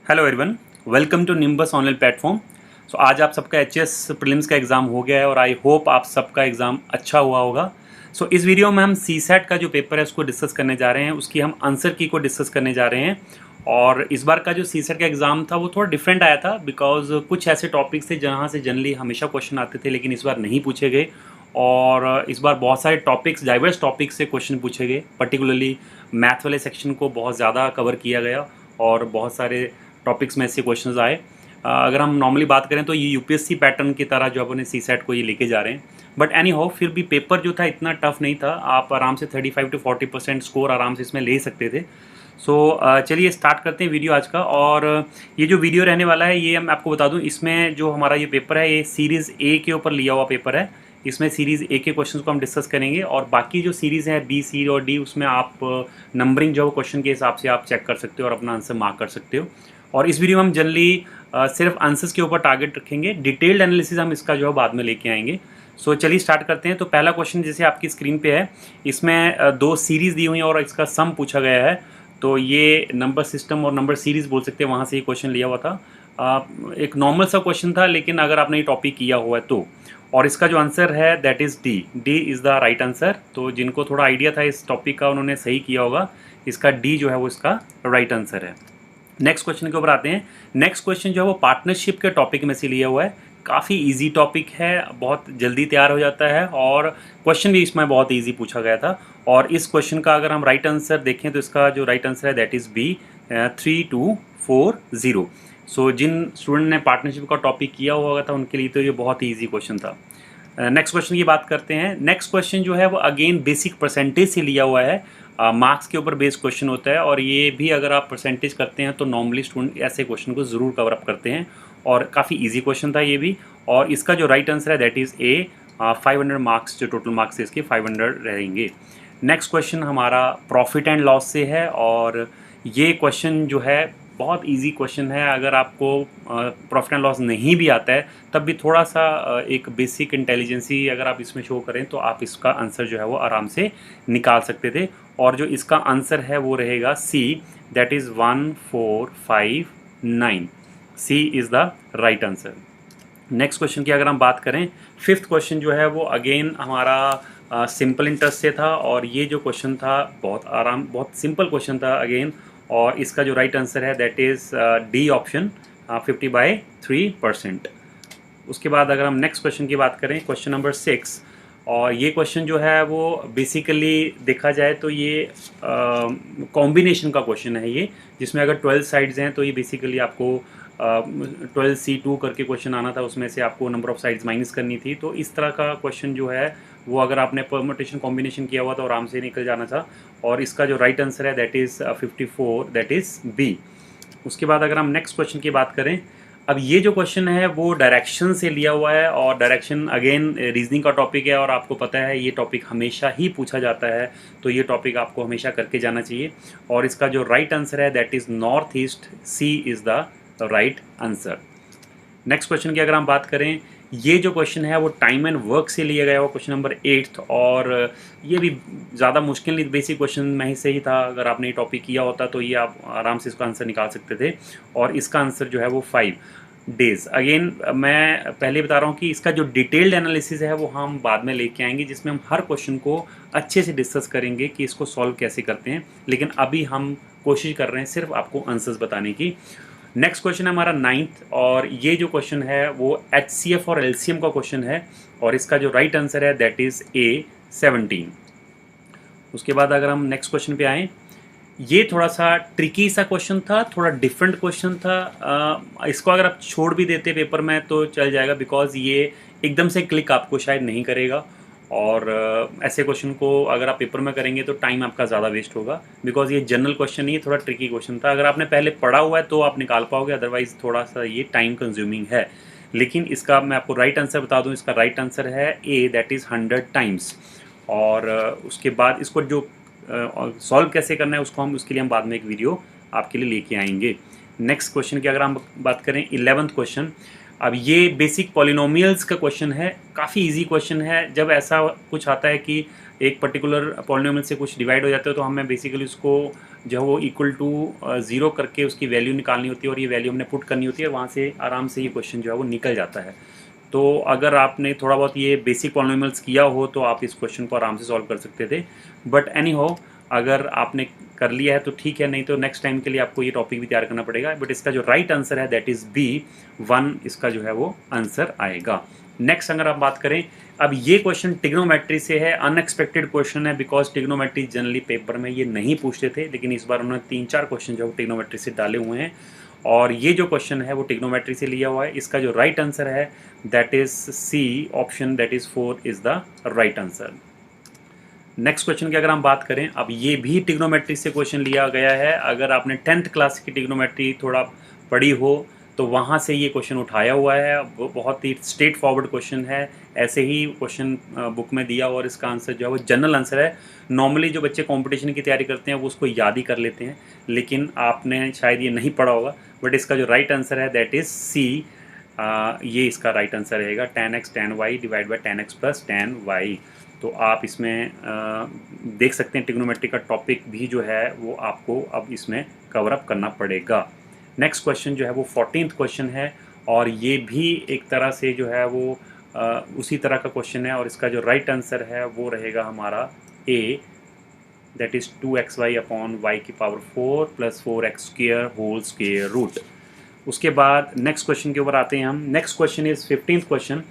Hello everyone, welcome to Nimbus online platform. So आज आप सबका एचएस प्रीलिम्स का एग्ज़ाम हो गया है और आई होप आप सबका एग्ज़ाम अच्छा हुआ होगा। सो इस वीडियो में हम सीसैट का जो पेपर है उसको डिस्कस करने जा रहे हैं, उसकी हम आंसर की को डिस्कस करने जा रहे हैं। और इस बार का जो सीसैट का एग्ज़ाम था वो थोड़ा डिफरेंट आया था बिकॉज कुछ ऐसे टॉपिक्स थे जहाँ से जनरली हमेशा क्वेश्चन आते थे लेकिन इस बार नहीं पूछे गए। और इस बार बहुत सारे टॉपिक्स, डाइवर्स टॉपिक्स से क्वेश्चन पूछे गए। पर्टिकुलरली मैथ वाले सेक्शन को बहुत ज़्यादा कवर किया गया और बहुत सारे टॉपिक्स में ऐसे क्वेश्चंस आए। अगर हम नॉर्मली बात करें तो ये यूपीएससी पैटर्न की तरह जो अपने सीसैट को ये लेके जा रहे हैं। बट एनी हाउ फिर भी पेपर जो था इतना टफ नहीं था, आप आराम से 35 to 40% स्कोर आराम से इसमें ले सकते थे। सो चलिए स्टार्ट करते हैं वीडियो आज का। और ये जो वीडियो रहने वाला है ये मैं आपको बता दूं, इसमें जो हमारा ये पेपर है ये सीरीज़ ए के ऊपर लिया हुआ पेपर है। इसमें सीरीज़ ए के क्वेश्चंस को हम डिस्कस करेंगे और बाकी जो सीरीज़ है बी, सी और डी उसमें आप नंबरिंग जो क्वेश्चन के हिसाब से आप चेक कर सकते हो और अपना आंसर मार्क कर सकते हो। और इस वीडियो में हम जनरली सिर्फ आंसर्स के ऊपर टारगेट रखेंगे, डिटेल्ड एनालिसिस हम इसका जो है बाद में लेके आएंगे। सो चलिए स्टार्ट करते हैं। तो पहला क्वेश्चन जैसे आपकी स्क्रीन पे है, इसमें दो सीरीज़ दी हुई हैं और इसका सम पूछा गया है। तो ये नंबर सिस्टम और नंबर सीरीज़ बोल सकते हैं, वहाँ से ये क्वेश्चन लिया हुआ था। एक नॉर्मल सा क्वेश्चन था लेकिन अगर आपने ये टॉपिक किया हुआ है तो। और इसका जो आंसर है that is D. D is the right answer. तो जिनको थोड़ा आइडिया था इस टॉपिक का उन्होंने सही किया होगा। इसका डी जो है वो इसका राइट आंसर है। नेक्स्ट क्वेश्चन के ऊपर आते हैं। नेक्स्ट क्वेश्चन जो है वो पार्टनरशिप के टॉपिक में से लिया हुआ है। काफ़ी इजी टॉपिक है, बहुत जल्दी तैयार हो जाता है और क्वेश्चन भी इसमें बहुत इजी पूछा गया था। और इस क्वेश्चन का अगर हम राइट आंसर देखें तो इसका जो राइट आंसर है दैट इज़ बी, 3240। सो जिन स्टूडेंट ने पार्टनरशिप का टॉपिक किया हुआ था उनके लिए तो ये बहुत ही ईजी क्वेश्चन था। नेक्स्ट क्वेश्चन की बात करते हैं। नेक्स्ट क्वेश्चन जो है वो अगेन बेसिक परसेंटेज से लिया हुआ है। मार्क्स के ऊपर बेस्ड क्वेश्चन होता है और ये भी अगर आप परसेंटेज करते हैं तो नॉर्मली स्टूडेंट ऐसे क्वेश्चन को ज़रूर कवर अप करते हैं और काफ़ी इजी क्वेश्चन था ये भी। और इसका जो राइट आंसर है दैट इज़ ए। 500 मार्क्स, जो टोटल मार्क्स है इसके 500 रहेंगे। नेक्स्ट क्वेश्चन हमारा प्रॉफिट एंड लॉस से है और ये क्वेश्चन जो है बहुत इजी क्वेश्चन है। अगर आपको प्रॉफिट एंड लॉस नहीं भी आता है तब भी थोड़ा सा एक बेसिक इंटेलिजेंसी अगर आप इसमें शो करें तो आप इसका आंसर जो है वो आराम से निकाल सकते थे। और जो इसका आंसर है वो रहेगा C, that is 1459। C is the right answer. Next question की अगर हम बात करें, फिफ्थ क्वेश्चन जो है वो अगेन हमारा सिंपल इंटरेस्ट से था और ये जो क्वेश्चन था बहुत सिंपल क्वेश्चन था अगेन। और इसका जो राइट आंसर है दैट इज़ डी ऑप्शन, 50/3%। उसके बाद अगर हम नेक्स्ट क्वेश्चन की बात करें, क्वेश्चन नंबर 6, और ये क्वेश्चन जो है वो बेसिकली देखा जाए तो ये कॉम्बिनेशन का क्वेश्चन है ये, जिसमें अगर 12 साइड्स हैं तो ये बेसिकली आपको 12C2 करके क्वेश्चन आना था, उसमें से आपको नंबर ऑफ साइड्स माइनस करनी थी। तो इस तरह का क्वेश्चन जो है वो अगर आपने परमुटेशन कॉम्बिनेशन किया हुआ तो आराम से निकल जाना था। और इसका जो राइट आंसर है that is 54, that is B. उसके बाद अगर हम नेक्स्ट क्वेश्चन की बात करें, अब ये जो क्वेश्चन है वो डायरेक्शन से लिया हुआ है और डायरेक्शन अगेन रीजनिंग का टॉपिक है और आपको पता है ये टॉपिक हमेशा ही पूछा जाता है, तो ये टॉपिक आपको हमेशा करके जाना चाहिए। और इसका जो राइट आंसर है that is north east. C is the right answer. Next question की अगर हम बात करें, ये जो क्वेश्चन है वो टाइम एंड वर्क से लिया गया हुआ क्वेश्चन नंबर 8 और ये भी ज़्यादा मुश्किल नहीं, बेसिक क्वेश्चन में ही सही था। अगर आपने ये टॉपिक किया होता तो ये आप आराम से इसका आंसर निकाल सकते थे। और इसका आंसर जो है वो 5 डेज़। अगेन मैं पहले बता रहा हूँ कि इसका जो डिटेल्ड एनालिसिस है वो हम बाद में लेके आएंगे, जिसमें हम हर क्वेश्चन को अच्छे से डिस्कस करेंगे कि इसको सॉल्व कैसे करते हैं। लेकिन अभी हम कोशिश कर रहे हैं सिर्फ आपको आंसर्स बताने की। नेक्स्ट क्वेश्चन है हमारा 9th और ये जो क्वेश्चन है वो HCF और LCM का क्वेश्चन है और इसका जो राइट आंसर है दैट इज़ ए, 17। उसके बाद अगर हम नेक्स्ट क्वेश्चन पे आएँ, ये थोड़ा सा ट्रिकी सा क्वेश्चन था, थोड़ा डिफरेंट क्वेश्चन था। इसको अगर आप छोड़ भी देते पेपर में तो चल जाएगा बिकॉज ये एकदम से क्लिक आपको शायद नहीं करेगा। और ऐसे क्वेश्चन को अगर आप पेपर में करेंगे तो टाइम आपका ज़्यादा वेस्ट होगा बिकॉज ये जनरल क्वेश्चन नहीं है, थोड़ा ट्रिकी क्वेश्चन था। अगर आपने पहले पढ़ा हुआ है तो आप निकाल पाओगे, अदरवाइज़ थोड़ा सा ये टाइम कंज्यूमिंग है। लेकिन इसका मैं आपको राइट आंसर बता दूं, इसका राइट आंसर है ए, दैट इज़ 100 टाइम्स। और उसके बाद इसको जो सॉल्व कैसे करना है उसको उसके लिए हम बाद में एक वीडियो आपके लिए लेके आएंगे। नेक्स्ट क्वेश्चन की अगर हम बात करें, 11th क्वेश्चन, अब ये बेसिक पॉलिनोमियल्स का क्वेश्चन है, काफ़ी इजी क्वेश्चन है। जब ऐसा कुछ आता है कि एक पर्टिकुलर पॉलिनोमियल से कुछ डिवाइड हो जाता है तो हमें बेसिकली उसको जो है वो इक्वल टू 0 करके उसकी वैल्यू निकालनी होती है और ये वैल्यू हमने पुट करनी होती है, वहाँ से आराम से ये क्वेश्चन जो है वो निकल जाता है। तो अगर आपने थोड़ा बहुत ये बेसिक पॉलिनोमियल्स किया हो तो आप इस क्वेश्चन को आराम से सॉल्व कर सकते थे, बट एनी हो अगर आपने कर लिया है तो ठीक है, नहीं तो नेक्स्ट टाइम के लिए आपको ये टॉपिक भी तैयार करना पड़ेगा। बट इसका जो राइट आंसर है दैट इज़ B1, इसका जो है वो आंसर आएगा। नेक्स्ट अगर आप बात करें, अब ये क्वेश्चन टिग्नोमेट्री से है, अनएक्सपेक्टेड क्वेश्चन है बिकॉज टिग्नोमेट्री जनरली पेपर में ये नहीं पूछते थे, लेकिन इस बार उन्होंने 3-4 क्वेश्चन जो टिग्नोमेट्री से डाले हुए हैं और ये जो क्वेश्चन है वो टिग्नोमेट्री से लिया हुआ है। इसका जो राइट आंसर है that is C option, that is 4 is the right answer. Next question की अगर हम बात करें, अब ये भी टिग्नोमेट्री से क्वेश्चन लिया गया है। अगर आपने 10th क्लास की टिग्नोमेट्री थोड़ा पढ़ी हो तो वहाँ से ये क्वेश्चन उठाया हुआ है। वो बहुत ही स्ट्रेट फॉरवर्ड क्वेश्चन है, ऐसे ही क्वेश्चन बुक में दिया हुआ और इसका आंसर जो है वो जनरल आंसर है। नॉर्मली जो बच्चे कंपटीशन की तैयारी करते हैं वो उसको याद ही कर लेते हैं, लेकिन आपने शायद ये नहीं पढ़ा होगा। बट इसका जो राइट आंसर है दैट इज़ C, ये इसका राइट आंसर रहेगा। tan x tan y divide by tan x plus tan y। तो आप इसमें देख सकते हैं टिग्नोमेट्री का टॉपिक भी जो है वो आपको अब इसमें कवर अप करना पड़ेगा। नेक्स्ट क्वेश्चन जो है वो 14th क्वेश्चन है और ये भी एक तरह से जो है वो उसी तरह का क्वेश्चन है और इसका जो राइट आंसर है वो रहेगा हमारा A, that is 2xy upon y की power 4 plus 4x square whole square root. उसके बाद नेक्स्ट क्वेश्चन के ऊपर आते हैं हम। Next question is 15th question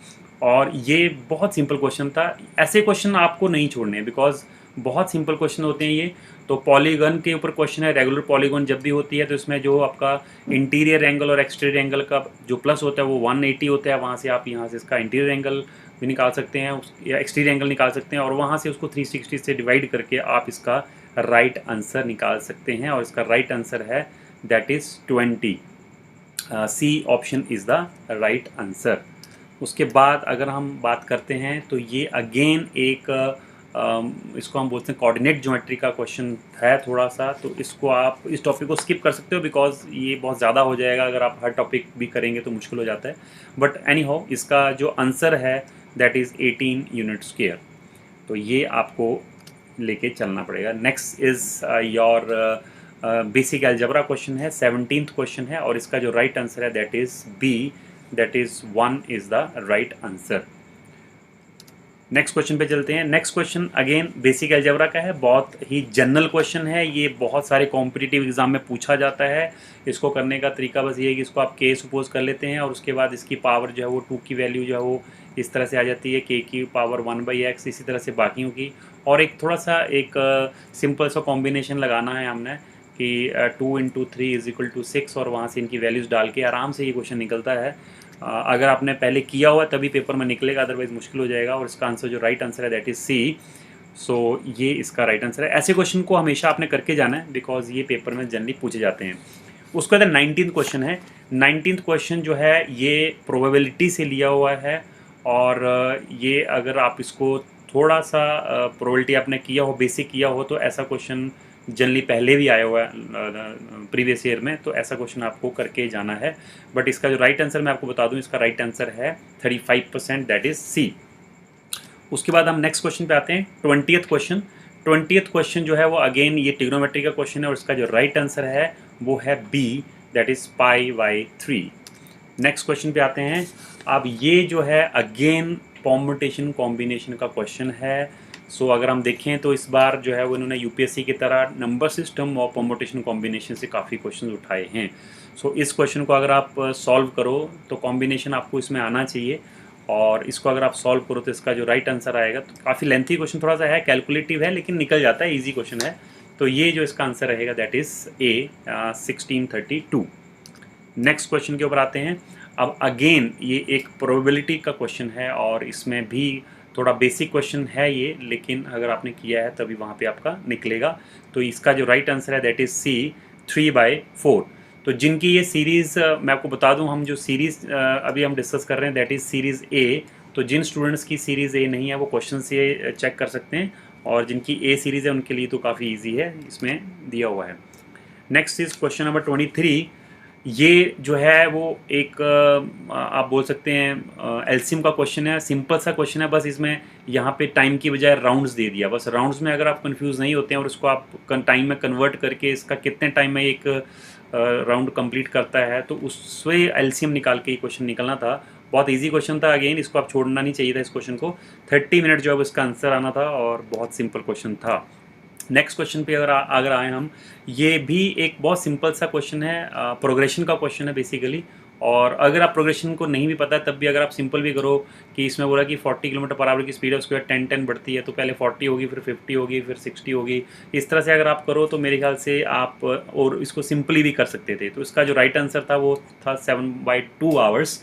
और ये बहुत सिंपल क्वेश्चन था। ऐसे क्वेश्चन आपको नहीं छोड़ने हैं बिकॉज बहुत सिंपल क्वेश्चन होते हैं ये। तो पॉलीगन के ऊपर क्वेश्चन है, रेगुलर पॉलीगन जब भी होती है तो इसमें जो आपका इंटीरियर एंगल और एक्सटीरियर एंगल का जो प्लस होता है वो 180 होता है। वहाँ से आप यहाँ से इसका इंटीरियर एंगल भी निकाल सकते हैं या एक्सटीरियर एंगल निकाल सकते हैं और वहाँ से उसको 360 से डिवाइड करके आप इसका राइट आंसर निकाल सकते हैं और इसका राइट आंसर है that is 20। C option is the right answer. उसके बाद अगर हम बात करते हैं तो ये अगेन एक इसको हम बोलते हैं कोऑर्डिनेट ज्योमेट्री का क्वेश्चन है थोड़ा सा। तो इसको आप इस टॉपिक को स्किप कर सकते हो बिकॉज ये बहुत ज़्यादा हो जाएगा, अगर आप हर टॉपिक भी करेंगे तो मुश्किल हो जाता है। बट एनी हाउ इसका जो आंसर है दैट इज़ 18 यूनिट स्क्वायर। तो ये आपको लेके चलना पड़ेगा। Next is your basic algebra question है, 17th क्वेश्चन है और इसका जो राइट आंसर है that is B, that is 1 is the right answer. Next question पे चलते हैं। Next question again basic algebra का है, बहुत ही जनरल क्वेश्चन है। ये बहुत सारे कॉम्पिटिटिव एग्जाम में पूछा जाता है। इसको करने का तरीका बस ये है कि इसको आप k सपोज कर लेते हैं और उसके बाद इसकी पावर जो है वो 2 की वैल्यू जो है वो इस तरह से आ जाती है, k की पावर 1/x, इसी तरह से बाकियों की। और एक थोड़ा सा एक सिंपल सा कॉम्बिनेशन लगाना है हमने कि 2 × 3 = 6 और वहाँ से इनकी वैल्यूज़ डाल के आराम से ये क्वेश्चन निकलता है। अगर आपने पहले किया हुआ तभी पेपर में निकलेगा, अदरवाइज मुश्किल हो जाएगा। और इसका आंसर जो राइट आंसर है दैट इज़ C। सो ये इसका राइट आंसर है। ऐसे क्वेश्चन को हमेशा आपने करके जाना है बिकॉज ये पेपर में जनरली पूछे जाते हैं। उसके बाद 19th क्वेश्चन है। 19th क्वेश्चन जो है ये प्रोबेबिलिटी से लिया हुआ है और ये अगर आप इसको थोड़ा सा प्रोबेबिलिटी आपने किया हो, बेसिक किया हो, तो ऐसा क्वेश्चन जनरली पहले भी आया हुआ है प्रीवियस ईयर में, तो ऐसा क्वेश्चन आपको करके जाना है। बट इसका जो राइट आंसर मैं आपको बता दूं, इसका राइट आंसर है 35%, दैट इज़ C। उसके बाद हम नेक्स्ट क्वेश्चन पे आते हैं, 20th क्वेश्चन। 20th क्वेश्चन जो है वो अगेन ये ट्रिग्नोमेट्री का क्वेश्चन है और इसका जो राइट आंसर है वो है B, that is π/3। Next question पे आते हैं। अब ये जो है अगेन परम्यूटेशन कॉम्बिनेशन का क्वेश्चन है। सो अगर हम देखें तो इस बार जो है वो इन्होंने यूपीएससी की तरह नंबर सिस्टम और परम्यूटेशन कॉम्बिनेशन से काफ़ी क्वेश्चन उठाए हैं। सो इस क्वेश्चन को अगर आप सॉल्व करो तो कॉम्बिनेशन आपको इसमें आना चाहिए और इसको अगर आप सॉल्व करो तो इसका जो राइट आंसर आएगा, तो काफ़ी लेंथी क्वेश्चन थोड़ा सा है, कैलकुलेटिव है, लेकिन निकल जाता है, ईजी क्वेश्चन है। तो ये जो इसका आंसर रहेगा that is A, 1632। Next question के ऊपर आते हैं। अब अगेन ये एक प्रोबेबिलिटी का क्वेश्चन है और इसमें भी थोड़ा बेसिक क्वेश्चन है ये, लेकिन अगर आपने किया है तभी वहाँ पे आपका निकलेगा। तो इसका जो राइट आंसर है दैट इज़ C, 3/4। तो जिनकी ये सीरीज़ मैं आपको बता दूं, हम जो सीरीज़ अभी हम डिस्कस कर रहे हैं दैट इज़ सीरीज़ A। तो जिन स्टूडेंट्स की सीरीज़ A नहीं है वो क्वेश्चन से चेक कर सकते हैं और जिनकी A सीरीज़ है उनके लिए तो काफ़ी ईजी है, इसमें दिया हुआ है। Next is question number 23। ये जो है वो एक आप बोल सकते हैं एलसीएम का क्वेश्चन है, सिंपल सा क्वेश्चन है, बस इसमें यहाँ पे टाइम की बजाय राउंड्स दे दिया। बस राउंड्स में अगर आप कंफ्यूज नहीं होते हैं और उसको आप टाइम में कन्वर्ट करके इसका कितने टाइम में एक राउंड कंप्लीट करता है, तो उससे एलसीएम निकाल के ये क्वेश्चन निकलना था। बहुत इजी क्वेश्चन था, अगेन इसको आप छोड़ना नहीं चाहिए था इस क्वेश्चन को। 30 मिनट जो है इसका आंसर आना था और बहुत सिंपल क्वेश्चन था। नेक्स्ट क्वेश्चन पे अगर आए हम, ये भी एक बहुत सिंपल सा क्वेश्चन है, प्रोग्रेशन का क्वेश्चन है बेसिकली। और अगर आप प्रोग्रेशन को नहीं भी पता है तब भी अगर आप सिंपल भी करो कि इसमें बोला कि 40 किलोमीटर पर आवर की स्पीड है, उसके बाद 10-10 बढ़ती है, तो पहले 40 होगी, फिर 50 होगी, फिर 60 होगी। इस तरह से अगर आप करो तो मेरे ख्याल से आप और इसको सिंपली भी कर सकते थे। तो इसका जो राइट आंसर था वो था 7/2 आवर्स।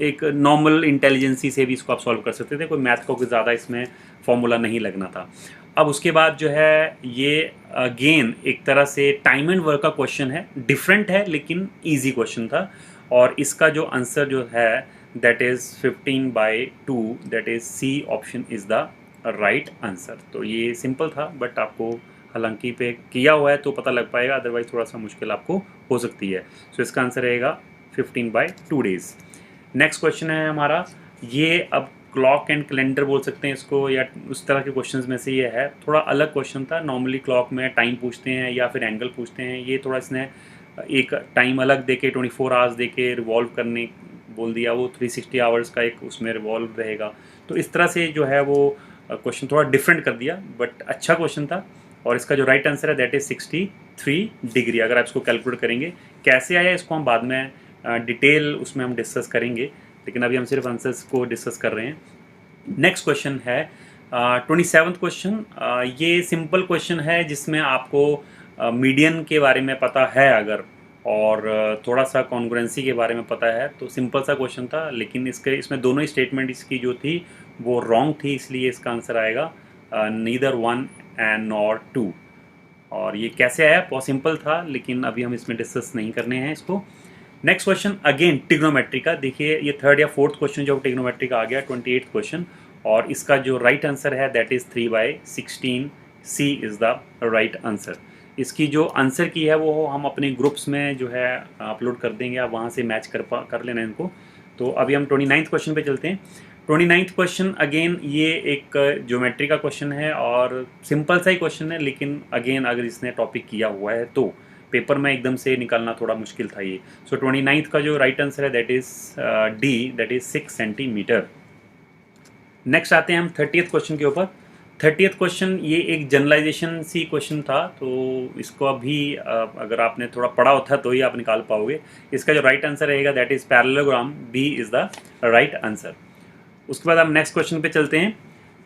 एक नॉर्मल इंटेलिजेंसी से भी इसको आप सॉल्व कर सकते थे, कोई मैथ को ज़्यादा इसमें फॉर्मूला नहीं लगना था। अब उसके बाद जो है ये अगेन एक तरह से टाइम एंड वर्क का क्वेश्चन है, डिफरेंट है लेकिन इजी क्वेश्चन था। और इसका जो आंसर जो है that is 15/2, that is C option is the right answer. तो ये सिंपल था, बट आपको हालांकि पे किया हुआ है तो पता लग पाएगा, अदरवाइज थोड़ा सा मुश्किल आपको हो सकती है। सो इसका आंसर रहेगा 15/2 डेज। नेक्स्ट क्वेश्चन है हमारा, ये अब क्लॉक एंड कैलेंडर बोल सकते हैं इसको, या उस तरह के क्वेश्चंस में से ये है। थोड़ा अलग क्वेश्चन था, नॉर्मली क्लॉक में टाइम पूछते हैं या फिर एंगल पूछते हैं, ये थोड़ा इसने एक टाइम अलग देके 24 आवर्स देके रिवॉल्व करने बोल दिया, वो 360 आवर्स का एक उसमें रिवॉल्व रहेगा। तो इस तरह से जो है वो क्वेश्चन थोड़ा डिफरेंट कर दिया, बट अच्छा क्वेश्चन था। और इसका जो राइट आंसर है दैट इज़ 63 डिग्री। अगर आप इसको कैलकुलेट करेंगे कैसे आया, इसको हम बाद में डिटेल उसमें हम डिस्कस करेंगे, लेकिन अभी हम सिर्फ आंसर्स को डिस्कस कर रहे हैं। नेक्स्ट क्वेश्चन है 27th क्वेश्चन। ये सिंपल क्वेश्चन है जिसमें आपको मीडियन के बारे में पता है अगर, और थोड़ा सा कॉन्ग्रुएंसी के बारे में पता है, तो सिंपल सा क्वेश्चन था। लेकिन इसमें दोनों ही स्टेटमेंट इसकी जो थी वो रॉन्ग थी, इसलिए इसका आंसर आएगा नीदर 1 एंड नॉर 2। और ये कैसे आया, बहुत सिंपल था, लेकिन अभी हम इसमें डिस्कस नहीं करने हैं इसको। नेक्स्ट क्वेश्चन अगेन ट्रिग्नोमेट्री का, देखिए ये 3rd या 4th क्वेश्चन जो ट्रिग्नोमेट्री का आ गया, 28th क्वेश्चन। और इसका जो राइट आंसर है that is 3/16, C is the right answer. इसकी जो आंसर की है वो हम अपने ग्रुप्स में जो है अपलोड कर देंगे, आप वहाँ से मैच कर लेना इनको। तो अभी हम 29th क्वेश्चन पे चलते हैं। 29th क्वेश्चन अगेन ये एक ज्योमेट्री का क्वेश्चन है और सिंपल सा ही क्वेश्चन है, लेकिन अगेन अगर इसने टॉपिक किया हुआ है तो पेपर में एकदम से निकालना थोड़ा मुश्किल था ये। सो 29th का जो राइट आंसर है that is D, that is 6 centimetre. Next आते हैं हम 30th क्वेश्चन के ऊपर। 30th क्वेश्चन ये एक जनरलाइजेशन सी क्वेश्चन था, तो इसको अभी अगर आपने थोड़ा पढ़ा होता तो ही आप निकाल पाओगे। इसका जो राइट आंसर रहेगा that is parallelogram, B is the right answer. उसके बाद हम नेक्स्ट क्वेश्चन पे चलते हैं।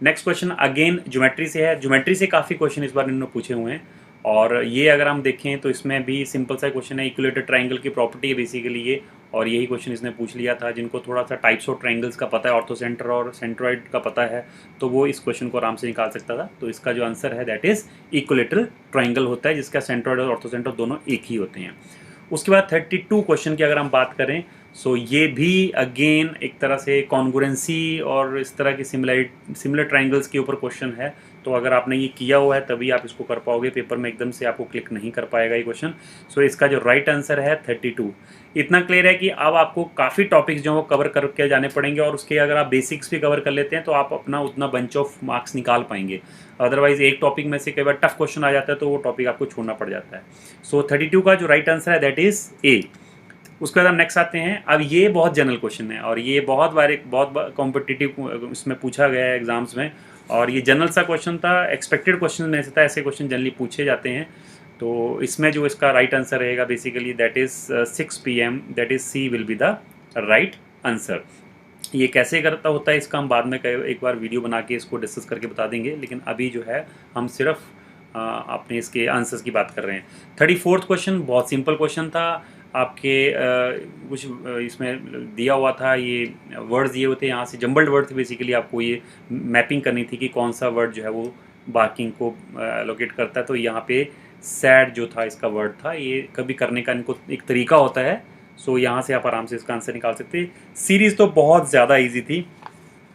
नेक्स्ट क्वेश्चन अगेन ज्योमेट्री से है। ज्योमेट्री से काफ़ी क्वेश्चन इस बार इन्होंने पूछे हुए हैं, और ये अगर हम देखें तो इसमें भी सिंपल सा क्वेश्चन है, इक्विलेटरल ट्रायंगल की प्रॉपर्टी है बेसिकली ये। और यही क्वेश्चन इसने पूछ लिया था। जिनको थोड़ा सा टाइप्स ऑफ ट्रायंगल्स का पता है, ऑर्थोसेंटर और सेंट्रॉइड का पता है, तो वो इस क्वेश्चन को आराम से निकाल सकता था। तो इसका जो आंसर है दैट इज़ इक्विलेटरल ट्रायंगल होता है, जिसका सेंट्रॉइड और ऑर्थोसेंटर दोनों एक ही होते हैं। उसके बाद 32 क्वेश्चन की अगर हम बात करें, सो ये भी अगेन एक तरह से कॉन्ग्रुएंसी और इस तरह की सिमिलर ट्रायंगल्स के ऊपर क्वेश्चन है। तो अगर आपने ये किया हुआ है तभी आप इसको कर पाओगे, पेपर में एकदम से आपको क्लिक नहीं कर पाएगा ये क्वेश्चन। सो इसका जो राइट आंसर है 32। इतना क्लियर है कि अब आपको काफ़ी टॉपिक्स जो वो कवर करके जाने पड़ेंगे, और उसके अगर आप बेसिक्स भी कवर कर लेते हैं तो आप अपना उतना बंच ऑफ मार्क्स निकाल पाएंगे। अदरवाइज एक टॉपिक में से कई बार टफ क्वेश्चन आ जाता है तो वो टॉपिक आपको छोड़ना पड़ जाता है। सो 32 का जो राइट आंसर है दैट इज़ ए। उसके बाद हम नेक्स्ट आते हैं। अब ये बहुत जनरल क्वेश्चन है और ये बहुत बार कॉम्पिटिटिव इसमें पूछा गया है एग्जाम्स में, और ये जनरल सा क्वेश्चन था, एक्सपेक्टेड क्वेश्चन में से था। ऐसे क्वेश्चन जनरली पूछे जाते हैं। तो इसमें जो इसका राइट आंसर रहेगा basically that is 6 PM, that is C will be the right answer. ये कैसे करता होता है इसका हम बाद में एक बार वीडियो बना के इसको डिस्कस करके बता देंगे, लेकिन अभी जो है हम सिर्फ अपने इसके आंसर्स की बात कर रहे हैं। 34th क्वेश्चन बहुत सिंपल क्वेश्चन था। आपके कुछ इसमें दिया हुआ था, ये वर्ड्स दिए हुए थे, यहाँ से जम्बल्ड वर्ड थे बेसिकली। आपको ये मैपिंग करनी थी कि कौन सा वर्ड जो है वो बार्किंग को लोकेट करता है। तो यहाँ पे सैड जो था इसका वर्ड था, ये कभी करने का इनको एक तरीका होता है। सो यहाँ से आप आराम से इसका आंसर निकाल सकते हैं। सीरीज़ तो बहुत ज़्यादा ईजी थी,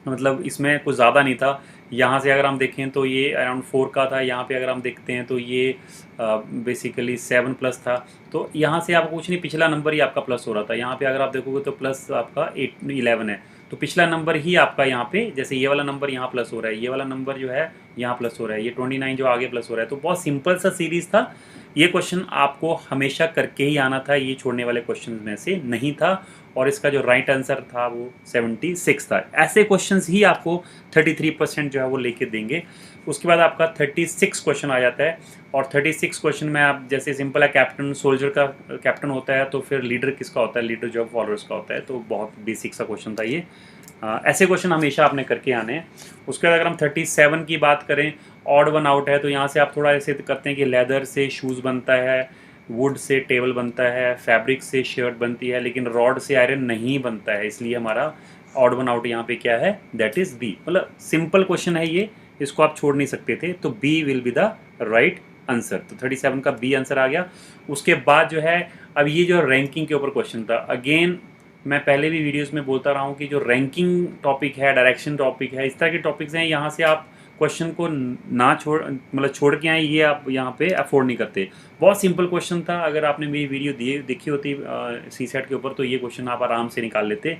मतलब इसमें कुछ ज़्यादा नहीं था यहाँ से अगर हम देखें तो ये अराउंड 4 का था, यहाँ पे अगर हम देखते हैं तो ये बेसिकली 7 प्लस था। तो यहाँ से आपको कुछ नहीं, पिछला नंबर ही आपका प्लस हो रहा था। यहाँ पे अगर आप देखोगे तो प्लस आपका 11 है, तो पिछला नंबर ही आपका यहाँ पे, जैसे ये वाला नंबर यहाँ प्लस हो रहा है, ये वाला नंबर जो है यहाँ प्लस हो रहा है, ये 29 जो आगे प्लस हो रहा है। तो बहुत सिंपल सा सीरीज था। ये क्वेश्चन आपको हमेशा करके ही आना था, ये छोड़ने वाले क्वेश्चन में से नहीं था। और इसका जो राइट आंसर था वो 76 था। ऐसे क्वेश्चंस ही आपको 33% जो है वो लेके देंगे। उसके बाद आपका 36 क्वेश्चन आ जाता है, और 36 क्वेश्चन में आप जैसे सिंपल है, कैप्टन सोल्जर का कैप्टन होता है, तो फिर लीडर किसका होता है, लीडर जो फॉलोअर्स का होता है। तो बहुत बेसिक सा क्वेश्चन था ये। ऐसे क्वेश्चन हमेशा आपने करके आने हैं। उसके बाद अगर हम 37 की बात करें, ऑड वन आउट है, तो यहाँ से आप थोड़ा ऐसे करते हैं कि लेदर से शूज़ बनता है, वुड से टेबल बनता है, फैब्रिक से शर्ट बनती है, लेकिन रॉड से आयरन नहीं बनता है, इसलिए हमारा ऑड वन आउट यहाँ पे क्या है, दैट इज़ बी। मतलब सिंपल क्वेश्चन है ये, इसको आप छोड़ नहीं सकते थे, तो B will be the right answer. तो 37 का बी आंसर आ गया। उसके बाद जो है, अब ये जो रैंकिंग के ऊपर क्वेश्चन था, अगेन मैं पहले भी वीडियोस में बोलता रहा हूँ कि जो रैंकिंग टॉपिक है, डायरेक्शन टॉपिक है, इस तरह के टॉपिक्स हैं, यहाँ से आप क्वेश्चन को ना छोड़ के आए, ये आप यहाँ पे अफोर्ड नहीं करते। बहुत सिंपल क्वेश्चन था, अगर आपने मेरी वीडियो देखी होती सी सेट के ऊपर, तो ये क्वेश्चन आप आराम से निकाल लेते।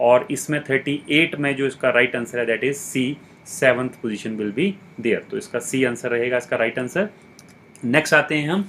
और इसमें 38 में जो इसका राइट आंसर है, that is C, 7th position will be there. तो इसका सी आंसर रहेगा इसका राइट आंसर। नेक्स्ट आते हैं हम।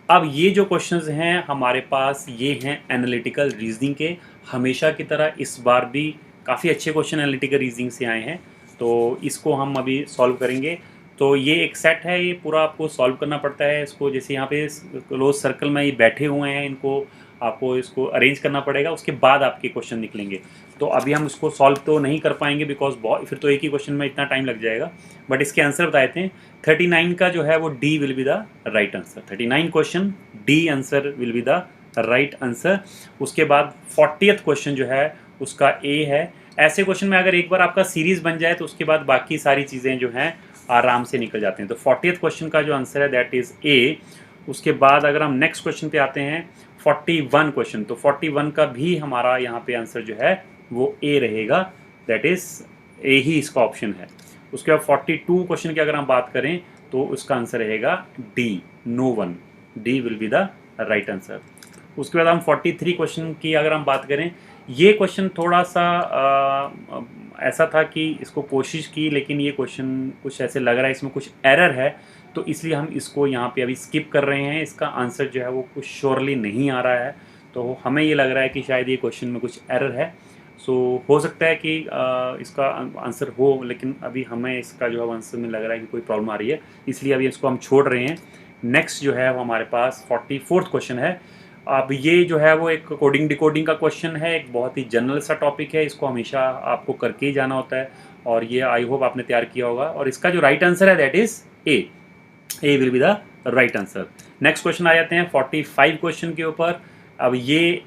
अब ये जो क्वेश्चंस हैं हमारे पास, ये हैं एनालिटिकल रीजनिंग के। हमेशा की तरह इस बार भी काफ़ी अच्छे क्वेश्चन एनालिटिकल रीजनिंग से आए हैं, तो इसको हम अभी सॉल्व करेंगे। तो ये एक सेट है, ये पूरा आपको सॉल्व करना पड़ता है। इसको जैसे यहाँ पे क्लोज सर्कल में ये बैठे हुए हैं, इनको आपको इसको अरेंज करना पड़ेगा, उसके बाद आपके क्वेश्चन निकलेंगे। तो अभी हम इसको सॉल्व तो नहीं कर पाएंगे, बिकॉज बहुत फिर तो एक ही क्वेश्चन में इतना टाइम लग जाएगा। बट इसके आंसर बता देते हैं। 39 का जो है वो D will be the right answer. 39 question D answer will be the right answer. उसके बाद 40th क्वेश्चन जो है उसका ए है। ऐसे क्वेश्चन में अगर एक बार आपका सीरीज बन जाए तो उसके बाद बाकी सारी चीज़ें जो हैं आराम से निकल जाते हैं। तो 40th क्वेश्चन का जो आंसर है दैट इज़ ए। उसके बाद अगर हम नेक्स्ट क्वेश्चन पे आते हैं, 41 क्वेश्चन, तो 41 का भी हमारा यहाँ पे आंसर जो है वो ए रहेगा, दैट इज़ ए ही इसका ऑप्शन है। उसके बाद 42 क्वेश्चन की अगर हम बात करें तो उसका आंसर रहेगा D, no one. D will be the right answer. उसके बाद हम 43 क्वेश्चन की अगर हम बात करें, ये क्वेश्चन थोड़ा सा ऐसा था कि इसको कोशिश की, लेकिन ये क्वेश्चन कुछ ऐसे लग रहा है इसमें कुछ एरर है, तो इसलिए हम इसको यहाँ पे अभी स्किप कर रहे हैं। इसका आंसर जो है वो कुछ श्योरली नहीं आ रहा है, तो हमें ये लग रहा है कि शायद ये क्वेश्चन में कुछ एरर है। सो हो सकता है कि इसका आंसर हो, लेकिन अभी हमें इसका जो है आंसर में लग रहा है कि कोई प्रॉब्लम आ रही है, इसलिए अभी इसको हम छोड़ रहे हैं। नेक्स्ट जो है वो हमारे पास 44th क्वेश्चन है। अब ये जो है वो एक कोडिंग डिकोडिंग का क्वेश्चन है, एक बहुत ही जनरल सा टॉपिक है, इसको हमेशा आपको करके ही जाना होता है, और ये आई होप आपने तैयार किया होगा। और इसका जो राइट आंसर है that is A. A will be the right answer. Next question आ जाते हैं 45 क्वेश्चन के ऊपर। अब ये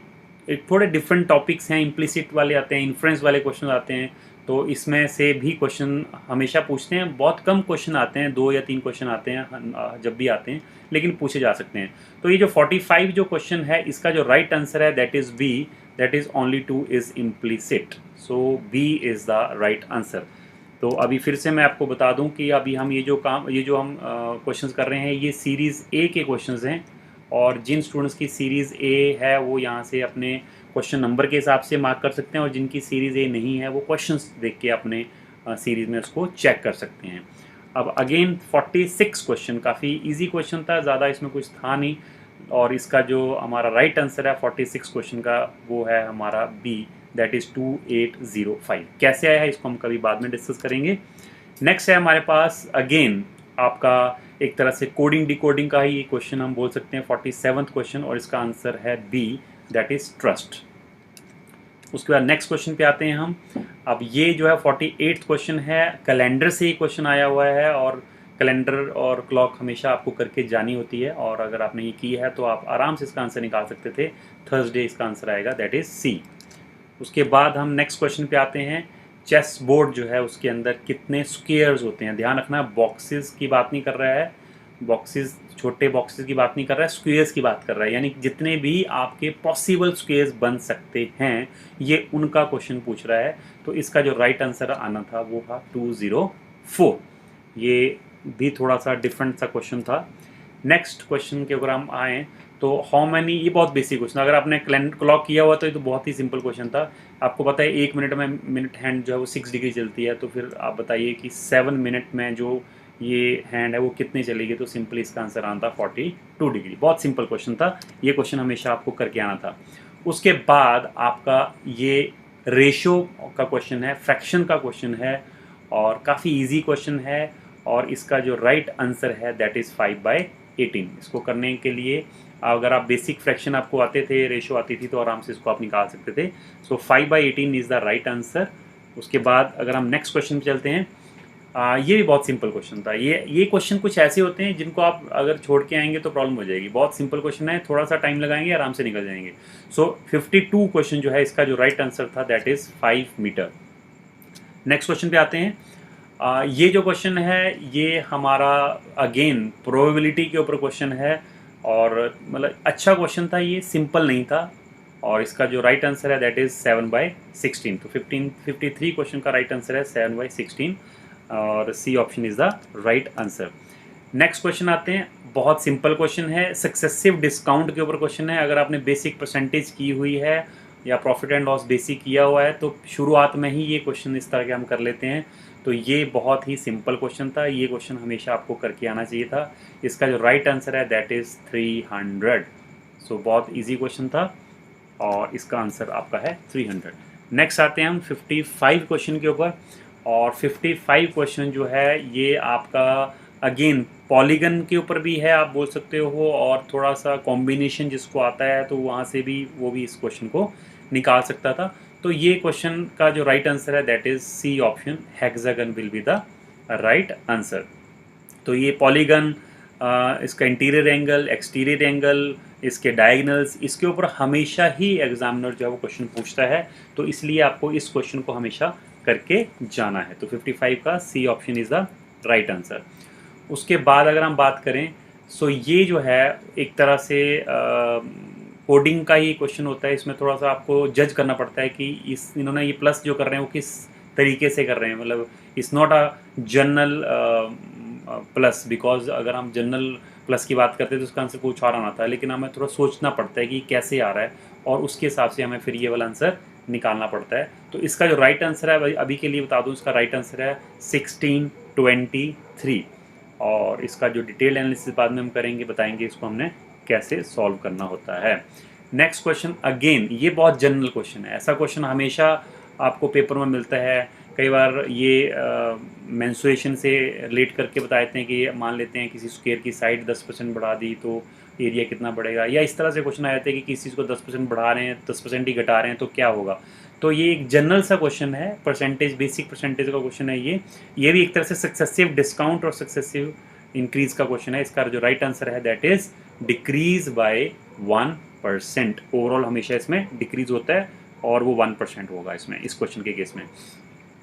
एक थोड़े डिफरेंट टॉपिक्स हैं, इम्प्लिसिट वाले आते हैं, इन्फ्रेंस वाले क्वेश्चन आते हैं, तो इसमें से भी क्वेश्चन हमेशा पूछते हैं। बहुत कम क्वेश्चन आते हैं, 2 या 3 क्वेश्चन आते हैं जब भी आते हैं, लेकिन पूछे जा सकते हैं। तो ये जो 45 जो क्वेश्चन है, इसका जो राइट आंसर है that is B, that is only 2 is implicit. So B is the right answer. तो अभी फिर से मैं आपको बता दूं कि अभी हम ये जो हम क्वेश्चंस कर रहे हैं, ये सीरीज़ ए के क्वेश्चंस हैं, और जिन स्टूडेंट्स की सीरीज़ ए है वो यहाँ से अपने क्वेश्चन नंबर के हिसाब से मार्क कर सकते हैं, और जिनकी सीरीज़ ए नहीं है वो क्वेश्चंस देख के अपने सीरीज़ में उसको चेक कर सकते हैं। अब अगेन 46 क्वेश्चन काफ़ी इजी क्वेश्चन था, ज़्यादा इसमें कुछ था नहीं, और इसका जो हमारा राइट आंसर है 46 क्वेश्चन का वो है हमारा बी, दैट इज़ 2805। कैसे आया है इसको हम कभी बाद में डिस्कस करेंगे। नेक्स्ट है हमारे पास अगेन आपका एक तरह से कोडिंग डिकोडिंग का ही क्वेश्चन हम बोल सकते हैं, 47th क्वेश्चन, और इसका आंसर है बी, दैट इज़ ट्रस्ट। उसके बाद नेक्स्ट क्वेश्चन पे आते हैं हम। अब ये जो है 48th क्वेश्चन है, कैलेंडर से ही क्वेश्चन आया हुआ है, और कैलेंडर और क्लॉक हमेशा आपको करके जानी होती है, और अगर आपने ये की है तो आप आराम से इसका आंसर निकाल सकते थे। थर्सडे इसका आंसर आएगा, दैट इज़ सी। उसके बाद हम नेक्स्ट क्वेश्चन पे आते हैं। चेस बोर्ड जो है उसके अंदर कितने स्क्वेयर्स होते हैं। ध्यान रखना, बॉक्सेस की बात नहीं कर रहा है, बॉक्सेस छोटे बॉक्सेस की बात नहीं कर रहा है, स्क्वेयर्स की बात कर रहा है, यानी जितने भी आपके पॉसिबल स्क्वेयर्स बन सकते हैं, ये उनका क्वेश्चन पूछ रहा है। तो इसका जो राइट आंसर आना था वो था 205। 4। ये भी थोड़ा सा डिफरेंट सा क्वेश्चन था। नेक्स्ट क्वेश्चन के अगर हम आएँ तो हाउ मैनी, ये बहुत बेसिक क्वेश्चन, अगर आपने क्लॉक किया हुआ तो ये तो बहुत ही सिंपल क्वेश्चन था। आपको पता है 1 मिनट में मिनट हैंड जो है वो 6 डिग्री चलती है, तो फिर आप बताइए कि 7 मिनट में जो ये हैंड है वो कितनी चलेगी, तो सिंपली इसका आंसर आना था 42 डिग्री। बहुत सिंपल क्वेश्चन था, ये क्वेश्चन हमेशा आपको करके आना था। उसके बाद आपका ये रेशो का क्वेश्चन है, फ्रैक्शन का क्वेश्चन है, और काफ़ी इजी क्वेश्चन है, और इसका जो राइट आंसर है दैट इज़ 5/18। इसको करने के लिए अगर आप बेसिक फ्रैक्शन आपको आते थे, रेशो आती थी, तो आराम से इसको आप निकाल सकते थे। सो 5/18 इज़ द राइट आंसर। उसके बाद अगर हम नेक्स्ट क्वेश्चन पे चलते हैं, ये भी बहुत सिंपल क्वेश्चन था। ये क्वेश्चन कुछ ऐसे होते हैं जिनको आप अगर छोड़ के आएंगे तो प्रॉब्लम हो जाएगी। बहुत सिंपल क्वेश्चन है, थोड़ा सा टाइम लगाएंगे, आराम से निकल जाएंगे। सो 52 क्वेश्चन जो है, इसका जो राइट आंसर था that is 5 metre. Next question पे आते हैं। ये जो क्वेश्चन है ये हमारा अगेन प्रोबेबिलिटी के ऊपर क्वेश्चन है, और मतलब अच्छा क्वेश्चन था, ये सिंपल नहीं था, और इसका जो राइट आंसर है दैट इज़ 7/16। तो 53 क्वेश्चन का राइट आंसर है 7/16, और C option is the right answer. Next question आते हैं, बहुत सिंपल क्वेश्चन है, सक्सेसिव डिस्काउंट के ऊपर क्वेश्चन है। अगर आपने बेसिक परसेंटेज की हुई है या प्रॉफिट एंड लॉस बेसिक किया हुआ है तो शुरुआत में ही ये क्वेश्चन इस तरह के हम कर लेते हैं। तो ये बहुत ही सिंपल क्वेश्चन था, ये क्वेश्चन हमेशा आपको करके आना चाहिए था। इसका जो राइट आंसर है दैट इज़ 300। सो बहुत इजी क्वेश्चन था, और इसका आंसर आपका है 300। नेक्स्ट आते हैं हम 55 क्वेश्चन के ऊपर, और 55 क्वेश्चन जो है ये आपका अगेन पॉलीगन के ऊपर भी है, आप बोल सकते हो, और थोड़ा सा कॉम्बिनेशन जिसको आता है तो वहाँ से भी वो भी इस क्वेश्चन को निकाल सकता था। तो ये क्वेश्चन का जो राइट आंसर है that is C option, hexagon will be the right answer. तो ये पॉलीगन, इसका इंटीरियर एंगल, एक्सटीरियर एंगल, इसके डायगनल्स, इसके ऊपर हमेशा ही एग्जामिनर जो है वो क्वेश्चन पूछता है, तो इसलिए आपको इस क्वेश्चन को हमेशा करके जाना है। तो 55 का C option is the right answer. उसके बाद अगर हम बात करें, सो ये जो है एक तरह से कोडिंग का ही क्वेश्चन होता है। इसमें थोड़ा सा आपको जज करना पड़ता है कि इन्होंने ये प्लस जो कर रहे हैं वो किस तरीके से कर रहे हैं, मतलब it's not a general plus, because अगर हम जनरल प्लस की बात करते हैं तो उसका आंसर कुछ और आना था, लेकिन हमें थोड़ा सोचना पड़ता है कि कैसे आ रहा है, और उसके हिसाब से हमें फिर ये वाला आंसर निकालना पड़ता है। तो इसका जो राइट आंसर है अभी के लिए बता दूं, इसका राइट आंसर है 1623, और इसका जो डिटेल एनालिसिस बाद में हम करेंगे, बताएंगे इसको हमने कैसे सॉल्व करना होता है। नेक्स्ट क्वेश्चन, अगेन ये बहुत जनरल क्वेश्चन है, ऐसा क्वेश्चन हमेशा आपको पेपर में मिलता है। कई बार ये मेंसुरेशन से रिलेट करके बता देते हैं कि मान लेते हैं किसी स्क्वायर की साइड 10% बढ़ा दी तो एरिया कितना बढ़ेगा, या इस तरह से क्वेश्चन आ जाते हैं कि किसी चीज़ को 10% बढ़ा रहे हैं, 10% ही घटा रहे हैं तो क्या होगा। तो ये एक जनरल सा क्वेश्चन है, परसेंटेज, बेसिक परसेंटेज का क्वेश्चन है ये भी एक तरह से सक्सेसिव डिस्काउंट और सक्सेसिव इंक्रीज का क्वेश्चन है। इसका जो राइट आंसर है that is decrease by 1%। Overall हमेशा इसमें डिक्रीज होता है, और वो 1% होगा इसमें, इस क्वेश्चन के केस में।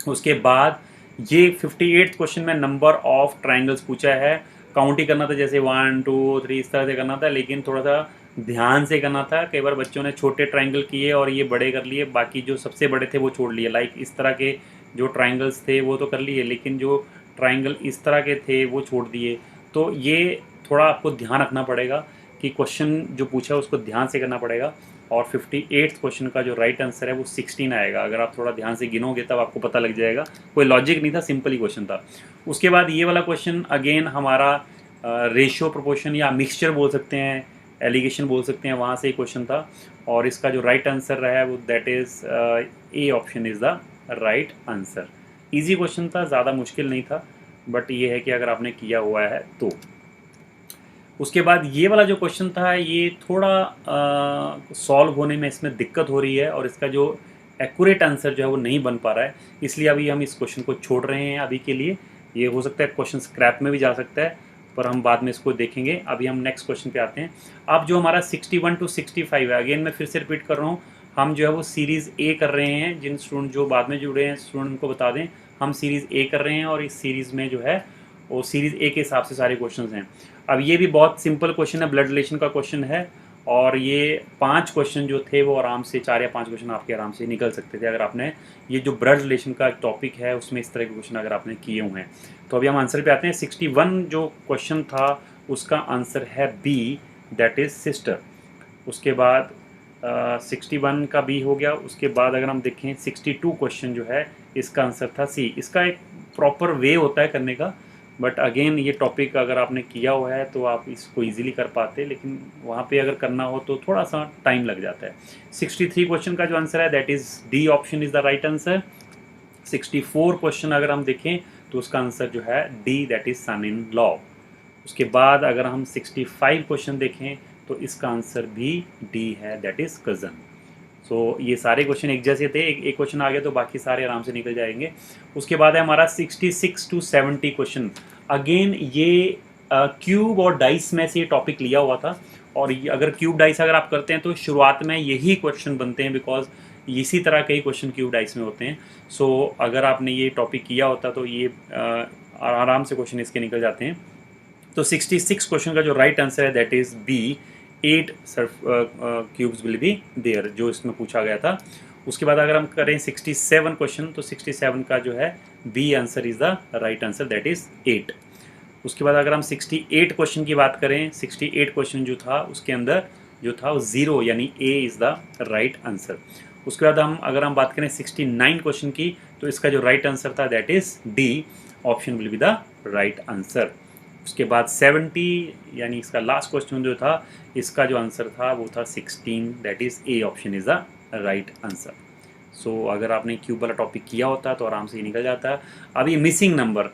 उसके बाद ये 58th क्वेश्चन में नंबर ऑफ ट्राइंगल्स पूछा है, काउंट ही करना था, जैसे 1 2 3 इस तरह से करना था, लेकिन थोड़ा सा ध्यान से करना था। कई बार बच्चों ने छोटे ट्राइंगल किए और ये बड़े कर लिए, बाकी जो सबसे बड़े थे वो छोड़ लिए। लाइक इस तरह के जो ट्राइंगल्स थे वो तो कर लिए, लेकिन जो ट्राइंगल इस तरह के थे वो छोड़ दिए। तो ये थोड़ा आपको ध्यान रखना पड़ेगा कि क्वेश्चन जो पूछा है उसको ध्यान से करना पड़ेगा। और 58th क्वेश्चन का जो राइट आंसर है वो 16 आएगा। अगर आप थोड़ा ध्यान से गिनोगे तब आपको पता लग जाएगा, कोई लॉजिक नहीं था, सिंपल ही क्वेश्चन था। उसके बाद ये वाला क्वेश्चन अगेन हमारा रेशियो प्रोपोर्शन या मिक्सचर बोल सकते हैं, एलिगेशन बोल सकते हैं, वहाँ से ही क्वेश्चन था। और इसका जो राइट आंसर रहा है वो that is A option is the right answer. Easy question था, ज़्यादा मुश्किल नहीं था, बट ये है कि अगर आपने किया हुआ है तो। उसके बाद ये वाला जो क्वेश्चन था ये थोड़ा सॉल्व होने में इसमें दिक्कत हो रही है, और इसका जो एक्यूरेट आंसर जो है वो नहीं बन पा रहा है, इसलिए अभी हम इस क्वेश्चन को छोड़ रहे हैं अभी के लिए। ये हो सकता है क्वेश्चन स्क्रैप में भी जा सकता है, पर हम बाद में इसको देखेंगे। अभी हम नेक्स्ट क्वेश्चन पे आते हैं। अब जो हमारा 61 to 65 है, अगेन मैं फिर से रिपीट कर रहा हूँ, हम जो है वो सीरीज़ ए कर रहे हैं। जिन स्टूडेंट जो बाद में जुड़े हैं स्टूडेंट उनको बता दें, हम सीरीज़ ए कर रहे हैं, और इस सीरीज़ में जो है वो सीरीज़ ए के हिसाब से सारे क्वेश्चन हैं। अब ये भी बहुत सिंपल क्वेश्चन है, ब्लड रिलेशन का क्वेश्चन है, और ये 5 क्वेश्चन जो थे वो आराम से 4 या 5 क्वेश्चन आपके आराम से निकल सकते थे अगर आपने ये जो ब्लड रिलेशन का टॉपिक है उसमें इस तरह के क्वेश्चन अगर आपने किए हुए हैं। तो अभी हम आंसर पे आते हैं। 61 जो क्वेश्चन था उसका आंसर है बी, दैट इज़ सिस्टर। उसके बाद 61 का बी हो गया। उसके बाद अगर हम देखें 62 क्वेश्चन जो है इसका आंसर था सी। इसका एक प्रॉपर वे होता है करने का, बट अगेन ये टॉपिक अगर आपने किया हुआ है तो आप इसको इजीली कर पाते, लेकिन वहाँ पे अगर करना हो तो थोड़ा सा टाइम लग जाता है। 63 क्वेश्चन का जो आंसर है that is D option is the right answer. 64 question अगर हम देखें तो उसका आंसर जो है D, that is sun in law. उसके बाद अगर हम 65 क्वेश्चन देखें तो इसका आंसर भी डी है, दैट इज़ कज़न। सो ये सारे क्वेश्चन एक जैसे थे, एक क्वेश्चन आ गया तो बाकी सारे आराम से निकल जाएंगे। उसके बाद है हमारा 66 टू 70 क्वेश्चन। अगेन ये क्यूब और डाइस में से ये टॉपिक लिया हुआ था, और अगर क्यूब डाइस अगर आप करते हैं तो शुरुआत में यही क्वेश्चन बनते हैं, बिकॉज इसी तरह कई क्वेश्चन क्यूब डाइस में होते हैं। सो अगर आपने ये टॉपिक किया होता तो ये आराम से क्वेश्चन इसके निकल जाते हैं। तो 66 क्वेश्चन का जो राइट आंसर है that is B, 8 surf cubes will be there, जो इसमें पूछा गया था। उसके बाद अगर हम करें 67 क्वेश्चन तो 67 का जो है B answer is the right answer, that is 8। उसके बाद अगर हम 68 क्वेश्चन की बात करें, 68 क्वेश्चन जो था उसके अंदर जो था वो 0 यानी A is the right answer. उसके बाद अगर हम बात करें 69 क्वेश्चन की तो इसका जो राइट आंसर था that is D, option will be the right answer. उसके बाद 70 यानी इसका लास्ट क्वेश्चन जो था इसका जो आंसर था वो था 16, that is A, option is the right answer. So अगर आपने क्यूब वाला टॉपिक किया होता तो आराम से ये निकल जाता है। अब ये मिसिंग नंबर,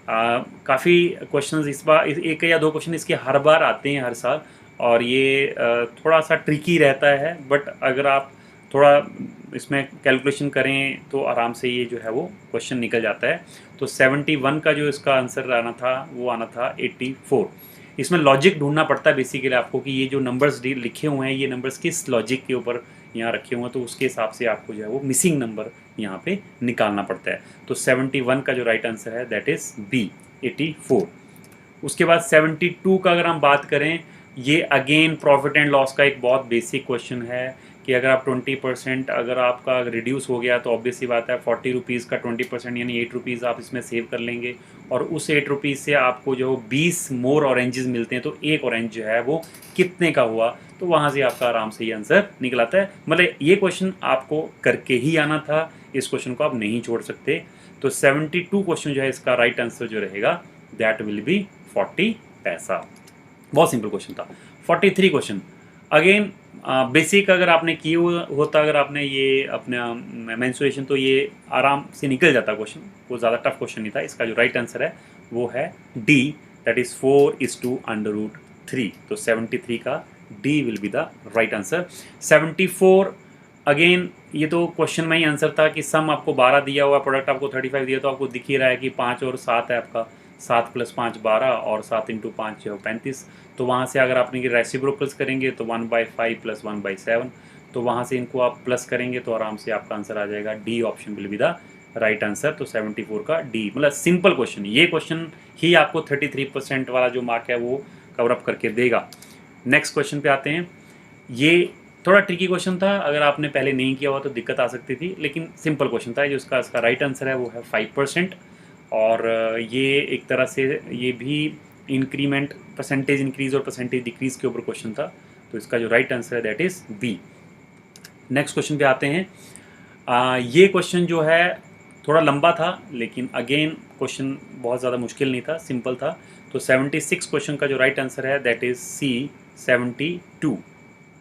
काफ़ी क्वेश्चंस इस बार एक या दो क्वेश्चन इसके हर बार आते हैं हर साल, और ये थोड़ा सा ट्रिकी रहता है, बट अगर आप थोड़ा इसमें कैलकुलेशन करें तो आराम से ये जो है वो क्वेश्चन निकल जाता है। तो 71 का जो इसका आंसर आना था वो आना था 84। इसमें लॉजिक ढूंढना पड़ता है बेसिकली आपको कि ये जो नंबर्स लिखे हुए हैं ये नंबर्स किस लॉजिक के ऊपर यहाँ रखे हुए हैं, तो उसके हिसाब से आपको जो है वो मिसिंग नंबर यहाँ पे निकालना पड़ता है। तो 71 का जो राइट आंसर है दैट इज़ बी, 84। उसके बाद 72 का अगर हम बात करें, ये अगेन प्रॉफिट एंड लॉस का एक बहुत बेसिक क्वेश्चन है कि अगर आप 20% अगर आपका रिड्यूस हो गया तो ऑब्वियसली बात है 40 रुपीज़ का 20% यानी 8 रुपीज़ आप इसमें सेव कर लेंगे, और उस 8 रुपीज़ से आपको जो 20 मोर ऑरेंजेस मिलते हैं तो एक ऑरेंज जो है वो कितने का हुआ, तो वहाँ से आपका आराम से ये आंसर निकल आता है। मतलब ये क्वेश्चन आपको करके ही आना था, इस क्वेश्चन को आप नहीं छोड़ सकते। तो 72 क्वेश्चन जो है इसका राइट आंसर जो रहेगा दैट विल बी 40 पैसा। बहुत सिंपल क्वेश्चन था। 43 क्वेश्चन अगेन बेसिक अगर आपने किए होता, अगर आपने ये अपना मेंसुरेशन, तो ये आराम से निकल जाता क्वेश्चन, वो ज़्यादा टफ क्वेश्चन नहीं था। इसका जो राइट आंसर है वो है डी, दैट इज़ 4:√3। तो 73 का D will be the right answer. 74 again ये तो क्वेश्चन में ही आंसर था कि सम आपको 12 दिया हुआ, प्रोडक्ट आपको 35 दिया, तो आपको दिख ही रहा है कि 5 और 7 है आपका, 7 + 5 12 और 7 × 5 जो 35। तो वहाँ से अगर आपने ये रेसिप्रोकल्स करेंगे तो 1/5 + 1/7, तो वहाँ से इनको आप प्लस करेंगे तो आराम से आपका आंसर आ जाएगा D, option will be the right answer. तो 74 का डी, मतलब सिंपल क्वेश्चन, ये क्वेश्चन ही आपको 33% वाला जो मार्क है वो कवर अप करके देगा। नेक्स्ट क्वेश्चन पे आते हैं। ये थोड़ा ट्रिकी क्वेश्चन था, अगर आपने पहले नहीं किया हुआ तो दिक्कत आ सकती थी, लेकिन सिंपल क्वेश्चन था। जो इसका राइट आंसर है वो है 5%, और ये एक तरह से ये भी इंक्रीमेंट, परसेंटेज इंक्रीज और परसेंटेज डिक्रीज के ऊपर क्वेश्चन था। तो इसका जो राइट आंसर है that is B. Next question पे आते हैं। ये क्वेश्चन जो है थोड़ा लंबा था, लेकिन अगेन क्वेश्चन बहुत ज़्यादा मुश्किल नहीं था, सिंपल था। तो 76 क्वेश्चन का जो राइट आंसर है दैट इज़ सी, 72।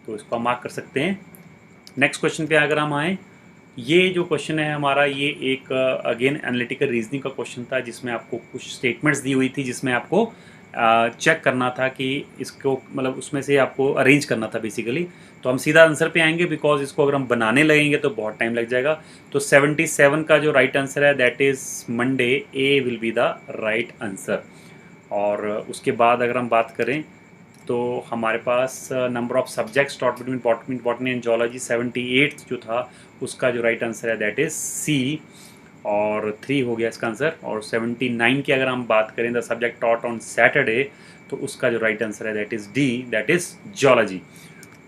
तो इसको हम मार्क कर सकते हैं। नेक्स्ट क्वेश्चन पे अगर हम आएँ, ये जो क्वेश्चन है हमारा, ये एक अगेन एनालिटिकल रीजनिंग का क्वेश्चन था, जिसमें आपको कुछ स्टेटमेंट्स दी हुई थी, जिसमें आपको चेक करना था कि इसको, मतलब उसमें से आपको अरेंज करना था बेसिकली। तो हम सीधा आंसर पे आएंगे, बिकॉज इसको अगर हम बनाने लगेंगे तो बहुत टाइम लग जाएगा। तो 77 का जो राइट आंसर है that is Monday, A will be the right answer. और उसके बाद अगर हम बात करें तो हमारे पास number of subjects taught between botany and zoology 78 जो था उसका जो राइट आंसर है दैट इज़ सी, और 3 हो गया इसका आंसर। और 79 की अगर हम बात करें the subject taught on Saturday, तो उसका जो राइट आंसर है that is D, that is zoology.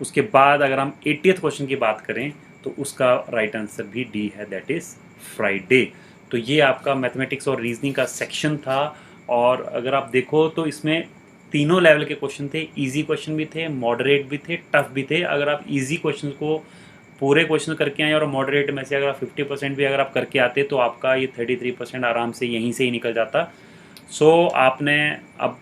उसके बाद अगर हम 80th क्वेश्चन की बात करें तो उसका राइट आंसर भी डी है, दैट इज़ फ्राइडे। तो ये आपका मैथमेटिक्स और रीजनिंग का सेक्शन था। और अगर आप देखो तो इसमें तीनों लेवल के क्वेश्चन थे, इजी क्वेश्चन भी थे, मॉडरेट भी थे, टफ भी थे। अगर आप इजी क्वेश्चन को पूरे क्वेश्चन करके आए और मॉडरेट में से अगर आप 50% भी अगर आप करके आते तो आपका ये 33% आराम से यहीं से ही निकल जाता। सो आपने अब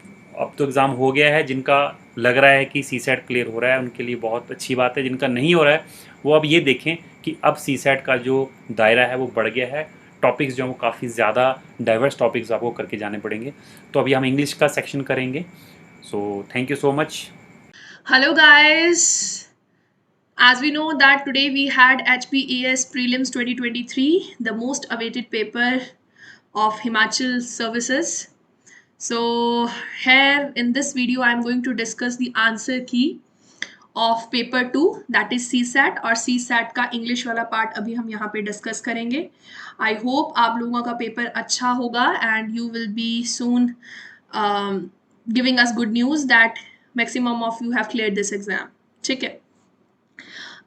तो एग्ज़ाम हो गया है। जिनका लग रहा है कि सी सेट क्लियर हो रहा है उनके लिए बहुत अच्छी बात है। जिनका नहीं हो रहा है वो अब ये देखें कि अब सी सेट का जो दायरा है वो बढ़ गया है। टॉपिक्स जो हैं वो काफ़ी ज़्यादा डाइवर्स टॉपिक्स आपको करके जाने पड़ेंगे। तो अभी हम इंग्लिश का सेक्शन करेंगे। So thank you so much. Hello guys. As we know that today we had HPES Prelims 2023, the most awaited paper of Himachal Services. So here in this video I am going to discuss the answer key of paper 2, that is CSAT, और CSAT का English वाला part अभी हम यहाँ पे discuss करेंगे। I hope आप लोगों का पेपर अच्छा होगा and you will be soon giving us good news that maximum of you have clear this exam. ठीक है,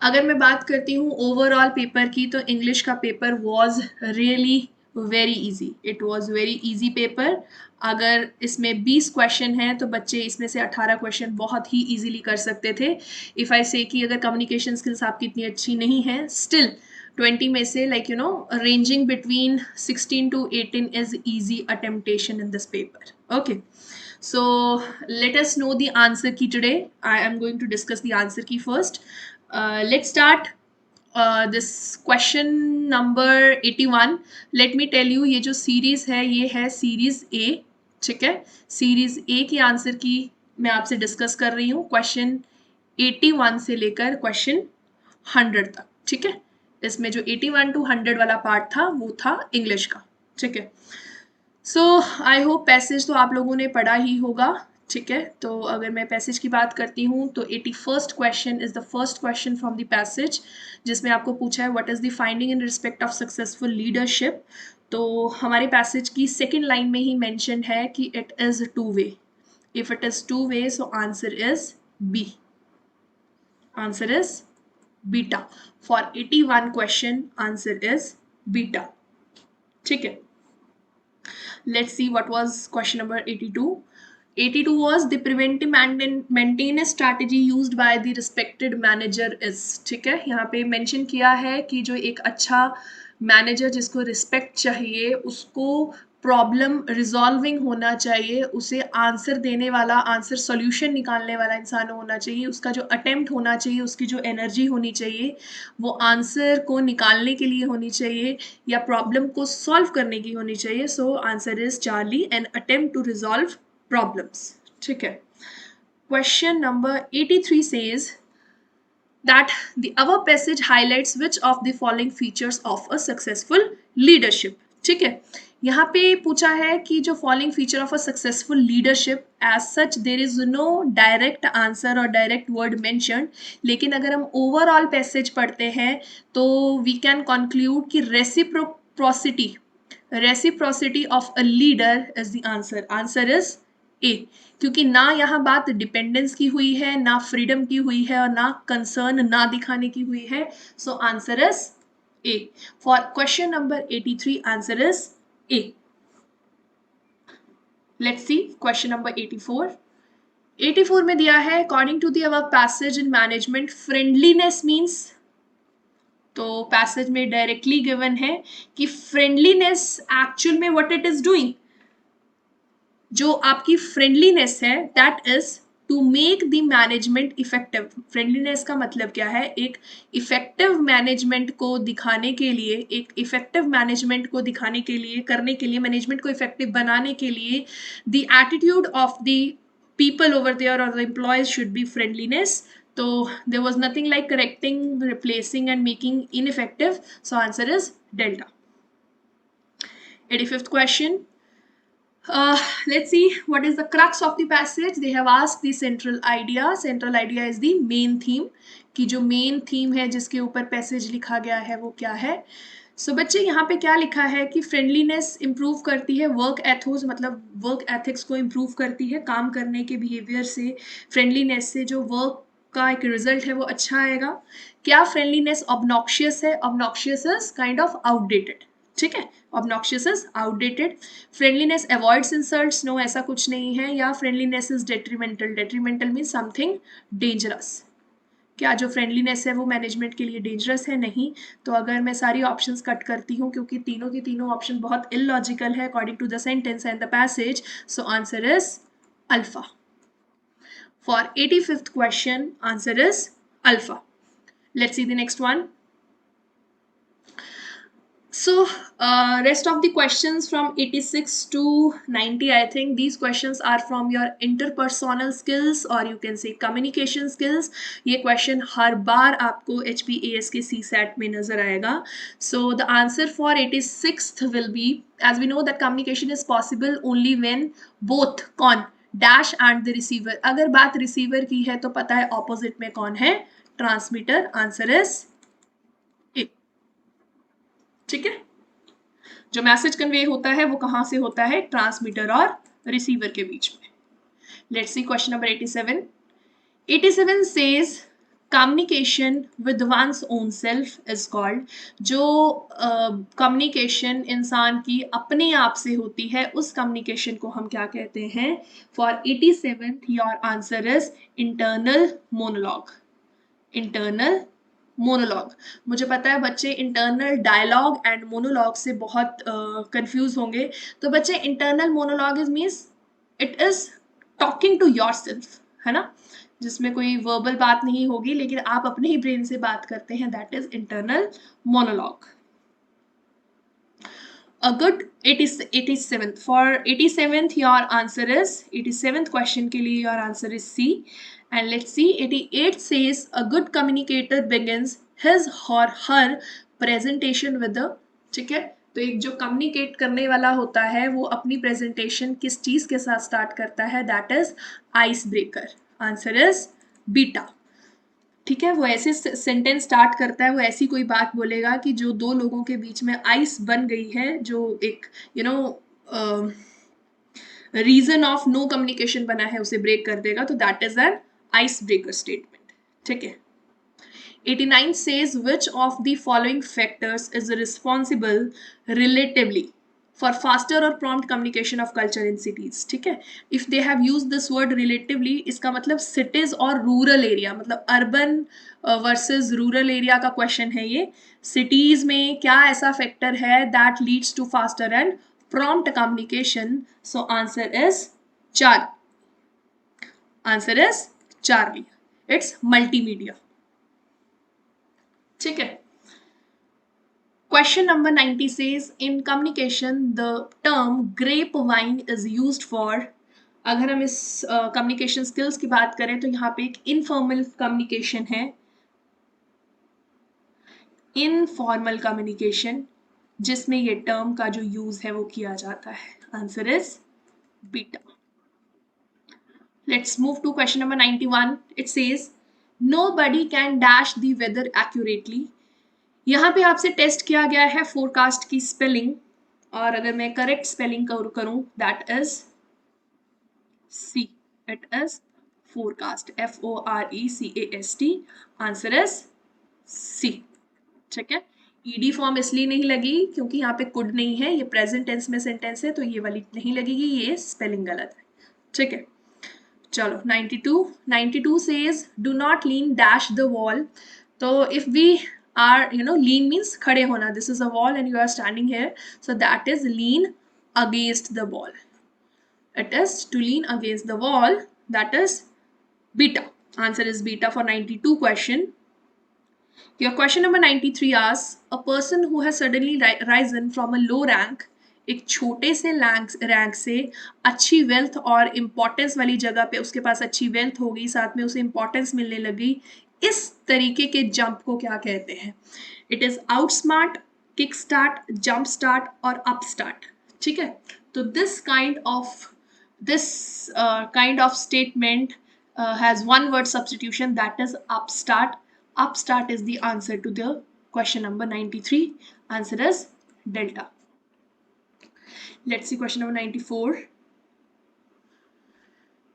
अगर मैं बात करती हूँ ओवरऑल पेपर की तो इंग्लिश का paper was really very easy. It was very easy paper. अगर इसमें 20 क्वेश्चन हैं तो बच्चे इसमें से 18 क्वेश्चन बहुत ही इजीली कर सकते थे। इफ़ आई से कि अगर कम्युनिकेशन स्किल्स आपकी इतनी अच्छी नहीं है, स्टिल 20 में से ranging between 16 to 18 is easy attemptation in this paper. Okay, so let us know the answer key today. I am going to discuss the answer key first. Let's start this question number 81. Let me tell you, ये जो series है ये है series A. ठीक है, series A की answer की मैं आपसे डिस्कस कर रही हूँ, क्वेश्चन 81 से लेकर क्वेश्चन 100 तक। ठीक है, इसमें जो 81 to 100 वाला पार्ट था वो था इंग्लिश का। ठीक है, सो आई होप पैसेज तो आप लोगों ने पढ़ा ही होगा। ठीक है, तो अगर मैं पैसेज की बात करती हूँ तो 81st question is the first question from the passage, जिसमें आपको पूछा है what is the finding in respect of successful leadership. तो हमारे पैसेज की सेकेंड लाइन में ही मेंशन है कि it is two way. If it is two way so answer is B, answer is beta. For 81 question answer is beta. ठीक है, let's see what was question number 82. 82 was the preventive maintenance strategy used by the respected manager is. ठीक है, यहाँ पे mention किया है कि जो एक अच्छा मैनेजर जिसको रिस्पेक्ट चाहिए, उसको प्रॉब्लम रिजॉल्विंग होना चाहिए, उसे आंसर देने वाला, आंसर सॉल्यूशन निकालने वाला इंसान होना चाहिए, उसका जो अटेम्प्ट होना चाहिए, उसकी जो एनर्जी होनी चाहिए वो आंसर को निकालने के लिए होनी चाहिए या प्रॉब्लम को सॉल्व करने की होनी चाहिए। So answer is charlie, an attempt to resolve problems. ठीक है, question number 83 says that the above passage highlights which of the following features of a successful leadership. ठीक है, यहाँ पे पूछा है कि जो following feature of a successful leadership, as such there is no direct answer और डायरेक्ट वर्ड मेंशन्ड, लेकिन अगर हम ओवरऑल पैसेज पढ़ते हैं तो वी कैन कंक्लूड कि reciprocity of a leader is the answer. Answer is A, क्योंकि ना यहाँ बात डिपेंडेंस की हुई है, ना फ्रीडम की हुई है और ना कंसर्न ना दिखाने की हुई है। So answer is A for question number 83। Answer is A. Let's see question number 84. 84 में दिया है according to the above passage in management friendliness means, तो पैसेज में डायरेक्टली गिवन है कि फ्रेंडलीनेस एक्चुअल में व्हाट इट इज डूइंग, जो आपकी फ्रेंडलीनेस है that is to make the management effective. Friendliness का मतलब क्या है, एक इफेक्टिव मैनेजमेंट को दिखाने के लिए, एक इफेक्टिव मैनेजमेंट को दिखाने के लिए, करने के लिए, मैनेजमेंट को इफेक्टिव बनाने के लिए the attitude of the people over there और the employees should be friendliness. तो there was nothing like correcting, replacing and making ineffective. So answer is delta. 85th question. Let's see what is the crux of the passage. They have asked the central idea. Central idea is the main theme, कि जो main theme है जिसके ऊपर passage लिखा गया है वो क्या है। सो बच्चे यहाँ पे क्या लिखा है कि फ्रेंडलीनेस इम्प्रूव करती है वर्क एथोस, मतलब वर्क एथिक्स को इम्प्रूव करती है, काम करने के बिहेवियर से, फ्रेंडलीनेस से जो वर्क का एक रिजल्ट है वो अच्छा आएगा। क्या फ्रेंडलीनेस ऑब्नॉक्शियस है? Obnoxious is kind of outdated, ठीक है, obnoxious is outdated. Friendliness avoids insults, no ऐसा कुछ नहीं है। या friendliness is detrimental, detrimental mean something dangerous. क्या जो फ्रेंडलीनेस है वो मैनेजमेंट के लिए डेंजरस है? नहीं। तो अगर मैं सारी ऑप्शंस कट करती हूँ क्योंकि तीनों की तीनों ऑप्शन बहुत इलॉजिकल है according to the sentence and the passage, so answer is alpha. For 85th question, answer is alpha. Let's see the next one. So rest of the questions from 86 to 90, I think these questions are from your interpersonal skills or you can say communication skills. ये question हर बार आपको HPAS के CSAT में नजर आएगा. So the answer for 86th will be, as we know that communication is possible only when both कौन dash and the receiver. अगर बात receiver की है तो पता है ऑपोजिट में कौन है? ट्रांसमीटर. आंसर इज ए. ठीक है, जो मैसेज कन्वे होता है वो कहां से होता है? ट्रांसमीटर और रिसीवर के बीच में. Let's see question number 87. 87 says communication with one's own self is called. जो communication इंसान की अपने आप से होती है उस communication को हम क्या कहते हैं? For 87th your answer is internal monologue. internal monologue. मुझे पता है बच्चे internal dialogue and monologue से बहुत confuse होंगे. तो बच्चे internal monologue means it is talking to yourself, है ना, जिसमें कोई वर्बल बात नहीं होगी लेकिन आप अपने ही ब्रेन से बात करते हैं, that is internal monologue. A good 87th. For 87th your answer is 87th question के लिए your answer is C. And let's see 88 says a good communicator begins his or her presentation with the, ठीक है, तो एक जो communicate करने वाला होता है वो अपनी प्रेजेंटेशन किस चीज के साथ स्टार्ट करता है? That is ice breaker. Answer is beta. ठीक है, वो ऐसे सेंटेंस स्टार्ट करता है, वो ऐसी कोई बात बोलेगा कि जो दो लोगों के बीच में आइस बन गई है, जो एक रीजन ऑफ नो कम्युनिकेशन बना है उसे ब्रेक कर देगा, तो that is an ice breaker statement. ठीक है. 89 says which of the following factors is responsible relatively for faster or prompt communication of culture in cities. ठीक है, if they have used this word relatively, इसका मतलब cities और rural area, मतलब urban versus rural area का question है ये. cities में क्या ऐसा factor है that leads to faster and prompt communication? So answer is Charlie. Answer is Charlie. It's multimedia. ठीक है. Question number 90 says in communication the term grapevine is used for. अगर हम इस communication skills की बात करें तो यहाँ पे एक informal communication है, informal communication, जिसमें ये term का जो use है वो किया जाता है. Answer is beta. Let's move to question number 91. It says nobody can dash the weather accurately. यहाँ पे आपसे टेस्ट किया गया है फोरकास्ट की स्पेलिंग, और अगर मैं करेक्ट स्पेलिंग करूं that is C. It is forecast, FORECAST. Answer is C. ठीक है. ईडी फॉर्म इसलिए नहीं लगी क्योंकि यहाँ पे कुड नहीं है, ये प्रेजेंट टेंस में सेंटेंस है, तो ये वाली नहीं लगेगी, ये स्पेलिंग गलत है. ठीक है. चलो 92 says do not lean dash the wall. तो if we are lean means खड़े होना, this is a wall and you are standing here, so that is lean against the wall. It is to lean against the wall, that is beta. Answer is beta for 92 question. Your question number 93 asks a person who has suddenly risen from a low rank, एक छोटे से rank से अच्छी wealth और importance वाली जगह पे उसके पास अच्छी वेल्थ हो गई, साथ में उसे इम्पोर्टेंस मिलने लगी, इस तरीके के जंप को क्या कहते हैं? It is outsmart, kick start, jump start और अप स्टार्ट. ठीक है. तो this kind of statement has one word substitution, that is up start. Up start is the answer to the question number 93. Answer is delta. Let's see question number 94.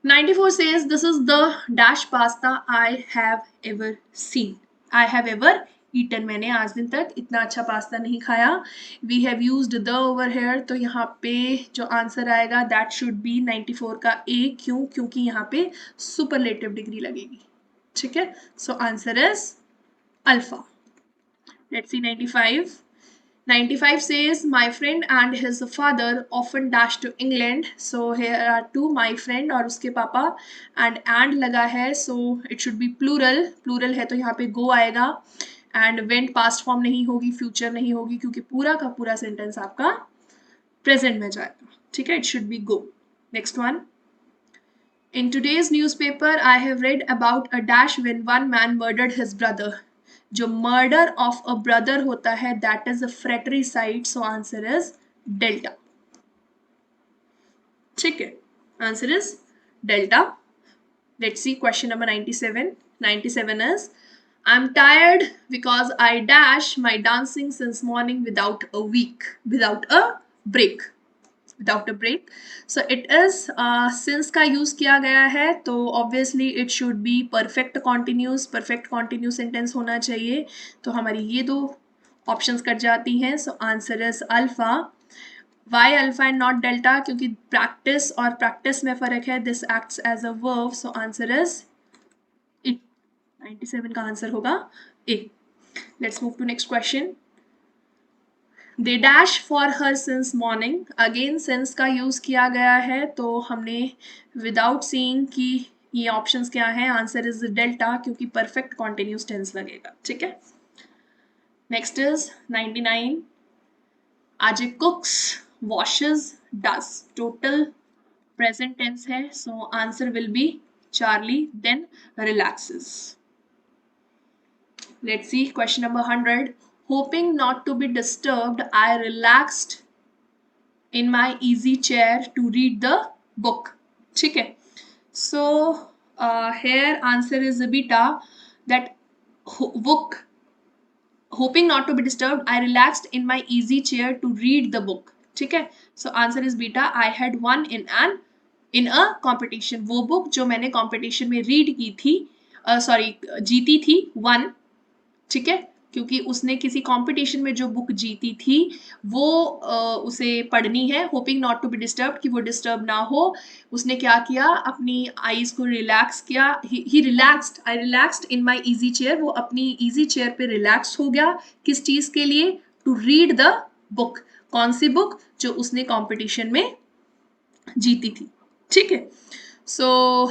94 says this is the dash pasta I have ever seen. I have ever eaten. मैंने आज दिन तक इतना अच्छा pasta नहीं खाया. We have used the over here. तो यहाँ पे जो आंसर आएगा that should be 94 का A. क्यों? क्योंकि यहाँ पे superlative डिग्री लगेगी. ठीक है. So answer is alpha. Let's see 95. 95 says my friend and his father often dash to England. So here are two, my friend और उसके पापा, and लगा है, so it should be plural. Plural है तो यहाँ पे go आएगा, and went past form नहीं होगी, future नहीं होगी, क्योंकि पूरा का पूरा sentence आपका present में जाएगा. ठीक है, it should be go. Next one. In today's newspaper, I have read about a dash when one man murdered his brother. जो मर्डर ऑफ अ ब्रदर होता है that is a fratricide. So answer is delta. ठीक है, answer is delta. Let's see question number 97. 97 is I'm tired because I dash my dancing since morning without a week, without a break. Without a break. So it is since का use किया गया है, तो obviously it should be perfect continuous sentence होना चाहिए. तो हमारी ये दो options कट जाती हैं. So answer is alpha. Why alpha and not delta? क्योंकि practice और practice में फ़र्क है. This acts as a verb. So answer is A. 97 का आंसर होगा A. Let's move to next question. They dash for her since morning. Again since का use किया गया है, तो हमने without seeing कि ये ऑप्शंस क्या हैं, आंसर इज डेल्टा, क्योंकि परफेक्ट कॉन्टिन्यूस टेंस लगेगा. ठीक है. Next is 99. Ajay cooks, washes, does. Total present tense है, so answer will be Charlie, then relaxes. Let's see question number 100. Hoping not to be disturbed, I relaxed in my easy chair to read the book. ठीक है. So here answer is beta, that book. Hoping not to be disturbed, I relaxed in my easy chair to read the book. ठीक है. So answer is beta. I had won in a competition. वो book जो मैंने competition में read की थी, जीती थी, won. ठीक है, क्योंकि उसने किसी कंपटीशन में जो बुक जीती थी वो उसे पढ़नी है. Hoping not to be disturb, कि वो डिस्टर्ब ना हो. उसने क्या किया, अपनी आईज को रिलैक्स किया. He relaxed. I relaxed in my easy chair. वो अपनी इजी चेयर पे रिलैक्स हो गया. किस चीज के लिए? To read the book. कौन सी बुक? जो उसने कंपटीशन में जीती थी. ठीक है. So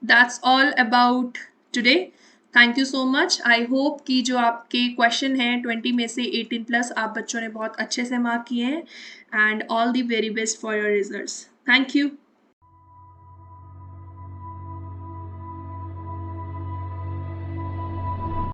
that's all about today. Thank you so much. I hope कि जो आपके क्वेश्चन हैं 20 में से 18+ आप बच्चों ने बहुत अच्छे से मार्क किए हैं. And all the very best for your results. Thank you.